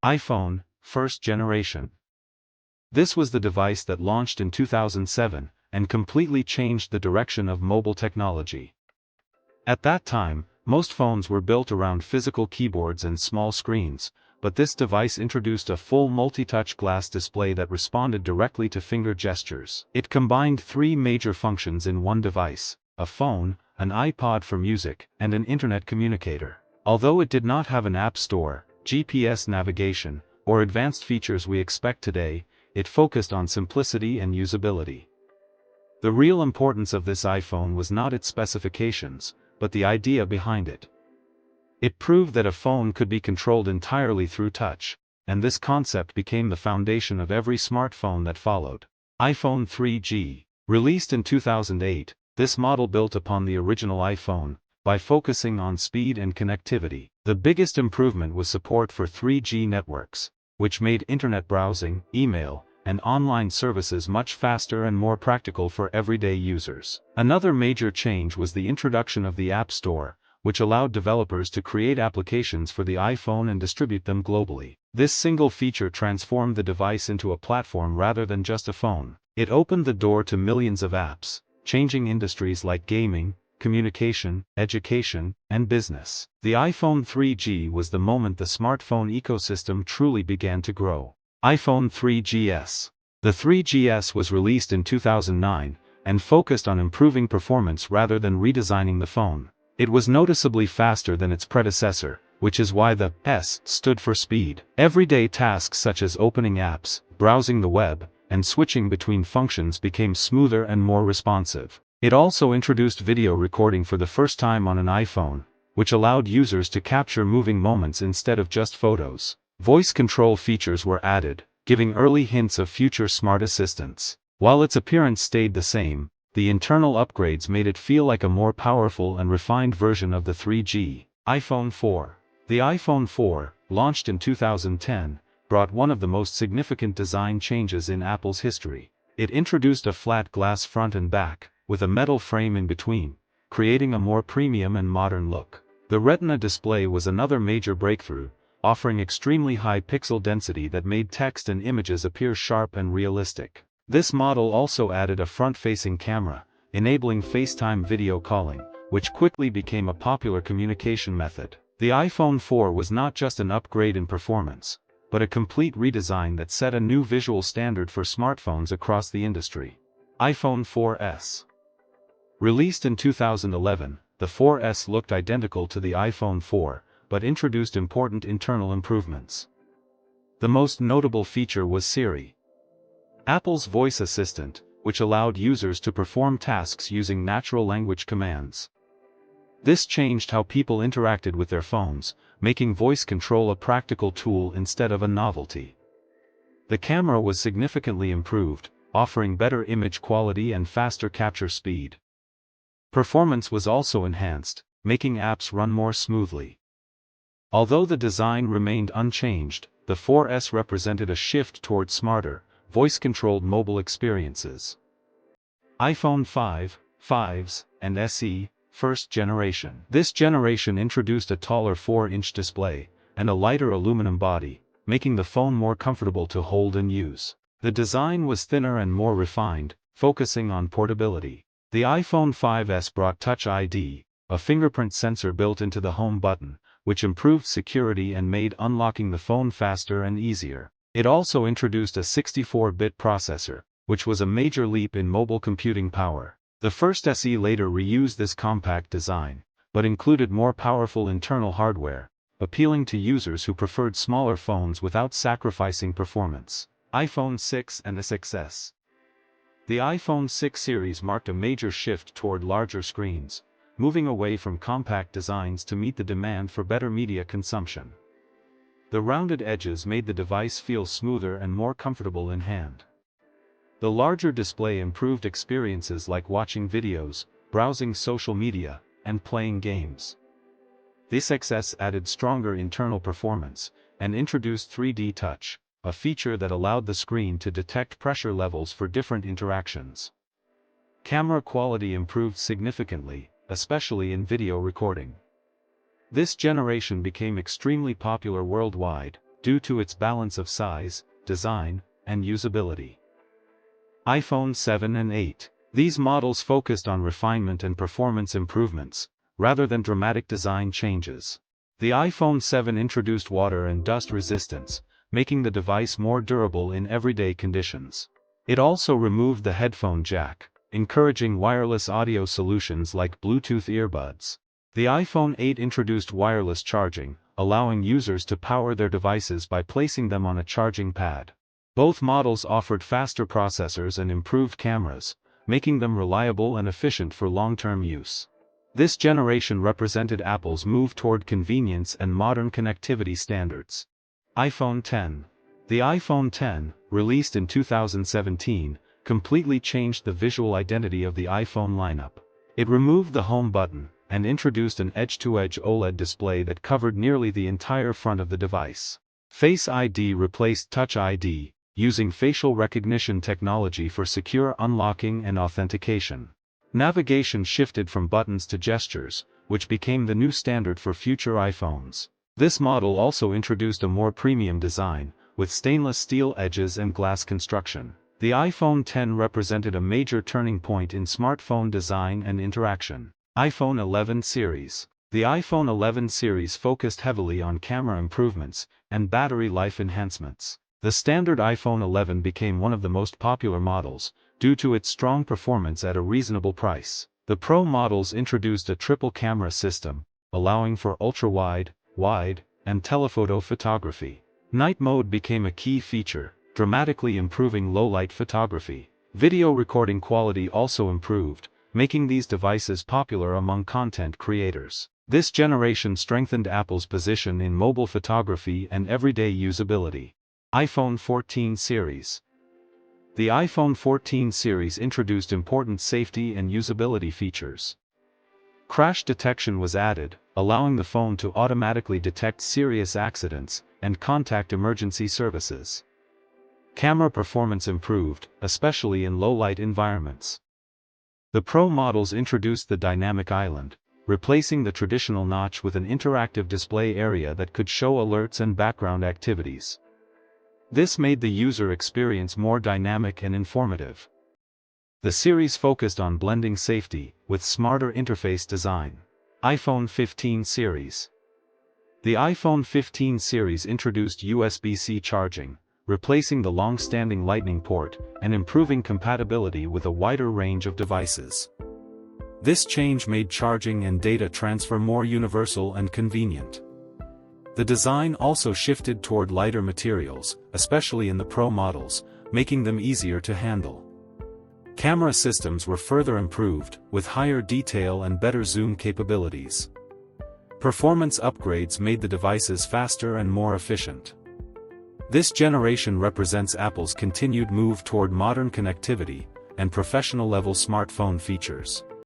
iPhone, first generation. This was the device that launched in 2007 and completely changed the direction of mobile technology. At that time, most phones were built around physical keyboards and small screens, but this device introduced a full multi-touch glass display that responded directly to finger gestures. It combined three major functions in one device: a phone, an iPod for music, and an internet communicator. Although it did not have an app store, GPS navigation, or advanced features we expect today, it focused on simplicity and usability. The real importance of this iPhone was not its specifications, but the idea behind it. It proved that a phone could be controlled entirely through touch, and this concept became the foundation of every smartphone that followed. iPhone 3G. Released in 2008, this model built upon the original iPhone, by focusing on speed and connectivity. The biggest improvement was support for 3G networks, which made internet browsing, email, and online services much faster and more practical for everyday users. Another major change was the introduction of the App Store, which allowed developers to create applications for the iPhone and distribute them globally. This single feature transformed the device into a platform rather than just a phone. It opened the door to millions of apps, changing industries like gaming, communication, education, and business. The iPhone 3G was the moment the smartphone ecosystem truly began to grow. iPhone 3GS. The 3GS was released in 2009, and focused on improving performance rather than redesigning the phone. It was noticeably faster than its predecessor, which is why the S stood for speed. Everyday tasks such as opening apps, browsing the web, and switching between functions became smoother and more responsive. It also introduced video recording for the first time on an iPhone, which allowed users to capture moving moments instead of just photos. Voice control features were added, giving early hints of future smart assistants. While its appearance stayed the same, the internal upgrades made it feel like a more powerful and refined version of the 3G. iPhone 4. The iPhone 4, launched in 2010, brought one of the most significant design changes in Apple's history. It introduced a flat glass front and back, with a metal frame in between, creating a more premium and modern look. The Retina display was another major breakthrough, offering extremely high pixel density that made text and images appear sharp and realistic. This model also added a front-facing camera, enabling FaceTime video calling, which quickly became a popular communication method. The iPhone 4 was not just an upgrade in performance, but a complete redesign that set a new visual standard for smartphones across the industry. iPhone 4S. Released in 2011, the 4S looked identical to the iPhone 4, but introduced important internal improvements. The most notable feature was Siri, Apple's voice assistant, which allowed users to perform tasks using natural language commands. This changed how people interacted with their phones, making voice control a practical tool instead of a novelty. The camera was significantly improved, offering better image quality and faster capture speed. Performance was also enhanced, making apps run more smoothly. Although the design remained unchanged, the 4S represented a shift toward smarter, voice-controlled mobile experiences. iPhone 5, 5s, and SE, first generation. This generation introduced a taller 4-inch display, and a lighter aluminum body, making the phone more comfortable to hold and use. The design was thinner and more refined, focusing on portability. The iPhone 5S brought Touch ID, a fingerprint sensor built into the home button, which improved security and made unlocking the phone faster and easier. It also introduced a 64-bit processor, which was a major leap in mobile computing power. The first SE later reused this compact design, but included more powerful internal hardware, appealing to users who preferred smaller phones without sacrificing performance. iPhone 6 and the 6S. The iPhone 6 series marked a major shift toward larger screens, moving away from compact designs to meet the demand for better media consumption. The rounded edges made the device feel smoother and more comfortable in hand. The larger display improved experiences like watching videos, browsing social media, and playing games. This XS added stronger internal performance, and introduced 3D touch, a feature that allowed the screen to detect pressure levels for different interactions. Camera quality improved significantly, especially in video recording. This generation became extremely popular worldwide, due to its balance of size, design, and usability. iPhone 7 and 8. These models focused on refinement and performance improvements, rather than dramatic design changes. The iPhone 7 introduced water and dust resistance, making the device more durable in everyday conditions. It also removed the headphone jack, encouraging wireless audio solutions like Bluetooth earbuds. The iPhone 8 introduced wireless charging, allowing users to power their devices by placing them on a charging pad. Both models offered faster processors and improved cameras, making them reliable and efficient for long-term use. This generation represented Apple's move toward convenience and modern connectivity standards. iPhone 10. The iPhone 10, released in 2017, completely changed the visual identity of the iPhone lineup. It removed the home button and introduced an edge-to-edge OLED display that covered nearly the entire front of the device. Face ID replaced Touch ID, using facial recognition technology for secure unlocking and authentication. Navigation shifted from buttons to gestures, which became the new standard for future iPhones. This model also introduced a more premium design, with stainless steel edges and glass construction. The iPhone 10 represented a major turning point in smartphone design and interaction. iPhone 11 series. The iPhone 11 series focused heavily on camera improvements and battery life enhancements. The standard iPhone 11 became one of the most popular models, due to its strong performance at a reasonable price. The Pro models introduced a triple camera system, allowing for ultra-wide, wide, and telephoto photography. Night mode became a key feature, dramatically improving low-light photography. Video recording quality also improved, making these devices popular among content creators. This generation strengthened Apple's position in mobile photography and everyday usability. iPhone 14 series. The iPhone 14 series introduced important safety and usability features. Crash detection was added, allowing the phone to automatically detect serious accidents and contact emergency services. Camera performance improved, especially in low-light environments. The Pro models introduced the dynamic island, replacing the traditional notch with an interactive display area that could show alerts and background activities. This made the user experience more dynamic and informative. The series focused on blending safety with smarter interface design. iPhone 15 series. The iPhone 15 series introduced USB-C charging, replacing the long-standing Lightning port and improving compatibility with a wider range of devices. This change made charging and data transfer more universal and convenient. The design also shifted toward lighter materials, especially in the Pro models, making them easier to handle. Camera systems were further improved, with higher detail and better zoom capabilities. Performance upgrades made the devices faster and more efficient. This generation represents Apple's continued move toward modern connectivity and professional-level smartphone features.